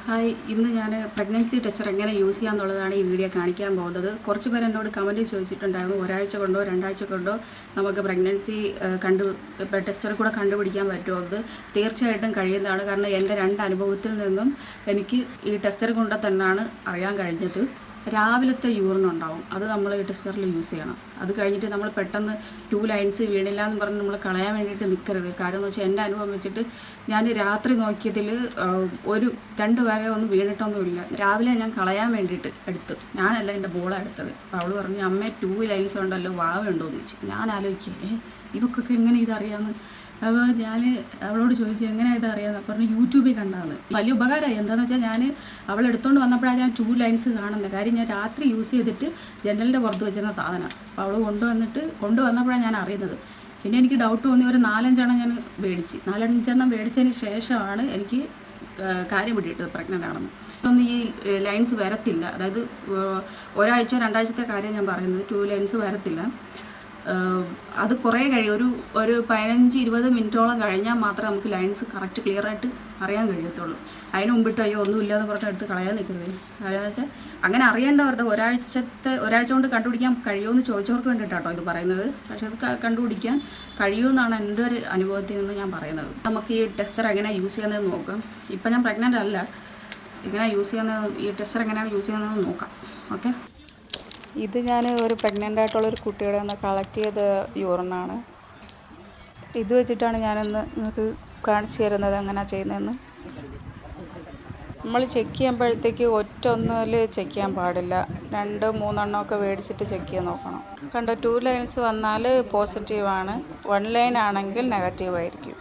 Hi, ഇന്ന് ഞാൻ pregnancy tester എങ്ങനെ യൂസ് ചെയ്യാമെന്നുള്ളതാണ് ഈ വീഡിയോ കാണിക്കാൻ പോകുന്നത്. കുറച്ച് പേർ എന്നോട് കമൻറ്റ് ചോദിച്ചിട്ടുണ്ടായിരുന്നു, ഒരാഴ്ച കൊണ്ടോ രണ്ടാഴ്ച കൊണ്ടോ നമുക്ക് പ്രഗ്നൻസി ടെസ്റ്റർ കൂടെ കണ്ടുപിടിക്കാൻ പറ്റുമോ എന്ന്. തീർച്ചയായിട്ടും കഴിയുന്നതാണ്. കാരണം എൻ്റെ 2 അനുഭവത്തിൽ നിന്നും എനിക്ക് ഈ ടെസ്റ്റർ കൊണ്ട് തന്നെയാണ് അറിയാൻ കഴിഞ്ഞത്. രാവിലത്തെ യൂറിനുണ്ടാവും, അത് നമ്മൾ ഈ ടെസ്റ്ററിൽ യൂസ് ചെയ്യണം. അത് കഴിഞ്ഞിട്ട് നമ്മൾ പെട്ടെന്ന് 2 ലൈൻസ് വീണില്ല എന്ന് പറഞ്ഞ് നമ്മൾ കളയാൻ വേണ്ടിയിട്ട് നിൽക്കരുത്. കാരണം എന്ന് വെച്ചാൽ എൻ്റെ അനുഭവം വെച്ചിട്ട് ഞാൻ രാത്രി നോക്കിയതിൽ 2 വരെ ഒന്നും വീണിട്ടൊന്നുമില്ല. രാവിലെ ഞാൻ കളയാൻ വേണ്ടിയിട്ട് എടുത്ത്, ഞാനല്ല എൻ്റെ ബോളാണ് എടുത്തത്. അപ്പോൾ അവൾ പറഞ്ഞു, അമ്മേ 2 ലൈൻസ് ഉണ്ടല്ലോ, വാവുണ്ടോ എന്ന് ചോദിച്ചു. ഞാൻ ആലോചിക്കേ ഇവക്കൊക്കെ എങ്ങനെ ഇതറിയാമെന്ന്. അപ്പോൾ ഞാൻ അവളോട് ചോദിച്ചു, എങ്ങനെയാണ് ഇതറിയാമെന്ന്. പറഞ്ഞു, യൂട്യൂബിൽ കണ്ടാണ്. വലിയ ഉപകാരമായി. എന്താണെന്ന് വെച്ചാൽ ഞാൻ അവളെടുത്തുകൊണ്ട് വന്നപ്പോഴാണ് ഞാൻ 2 ലൈൻസ് കാണുന്നത്. കാര്യം ഞാൻ രാത്രി യൂസ് ചെയ്തിട്ട് ജനലിൻ്റെ പുറത്ത് വെച്ചിരുന്ന സാധനമാണ്. അപ്പോൾ അവൾ കൊണ്ടുവന്നപ്പോഴാണ് ഞാൻ അറിയുന്നത്. പിന്നെ എനിക്ക് ഡൗട്ട് തോന്നി. ഒരു 4-5 ഞാൻ മേടിച്ച്. 4-5 മേടിച്ചതിന് ശേഷമാണ് എനിക്ക് കാര്യം പിടിയിട്ടത് പ്രഗ്നൻ്റ് ആണെന്ന്. ഒന്നും ഈ ലൈൻസ് വരത്തില്ല. അതായത് ഒരാഴ്ച 2 ആഴ്ചത്തെ കാര്യം ഞാൻ പറയുന്നത്. 2 ലൈൻസ് വരത്തില്ല. അത് കുറേ കഴിയും, ഒരു 15-20 മിനിറ്റോളം കഴിഞ്ഞാൽ മാത്രമേ നമുക്ക് ലൈൻസ് കറക്റ്റ് ക്ലിയറായിട്ട് അറിയാൻ കഴിയത്തുള്ളൂ. അതിന് മുമ്പിട്ട് ഒന്നുമില്ലാന്ന് പറഞ്ഞ് എടുത്ത് കളയാൻ നിൽക്കരുത്. കാരണം വെച്ചാൽ അങ്ങനെ അറിയേണ്ടവരുടെ ഒരാഴ്ച കൊണ്ട് കണ്ടുപിടിക്കാൻ കഴിയുമെന്ന് ചോദിച്ചവർക്ക് വേണ്ടിയിട്ടാട്ടോ ഇത് പറയുന്നത്. പക്ഷേ അത് കണ്ടുപിടിക്കാൻ കഴിയുമെന്നാണ് എൻ്റെ ഒരു അനുഭവത്തിൽ നിന്ന് ഞാൻ പറയുന്നത്. നമുക്ക് ഈ ടെസ്റ്റർ എങ്ങനെ യൂസ് ചെയ്യുന്നതെന്ന് നോക്കാം. ഇപ്പം ഞാൻ പ്രഗ്നൻ്റ് അല്ല, ഇങ്ങനെ ഈ ടെസ്റ്റർ എങ്ങനെയാണ് യൂസ് ചെയ്യുന്നതെന്ന് നോക്കാം. ഓക്കെ, ഇത് ഞാൻ ഒരു പ്രഗ്നൻ്റ് ആയിട്ടുള്ളൊരു കുട്ടിയുടെ ഒന്ന് കളക്ട് ചെയ്ത യൂറിനാണ്. ഇത് വെച്ചിട്ടാണ് ഞാനിന്ന് നിങ്ങൾക്ക് കാണിച്ചു തരുന്നത് എങ്ങനെയാണ് ചെയ്യുന്നതെന്ന്. നമ്മൾ ചെക്ക് ചെയ്യുമ്പോഴത്തേക്ക് ഒന്നിൽ ചെക്ക് ചെയ്യാൻ പാടില്ല. 2-3 എണ്ണമൊക്കെ മേടിച്ചിട്ട് ചെക്ക് ചെയ്ത് നോക്കണം. കണ്ടോ, 2 ലൈൻസ് വന്നാൽ പോസിറ്റീവാണ്, 1 ലൈൻ ആണെങ്കിൽ നെഗറ്റീവ് ആയിരിക്കും.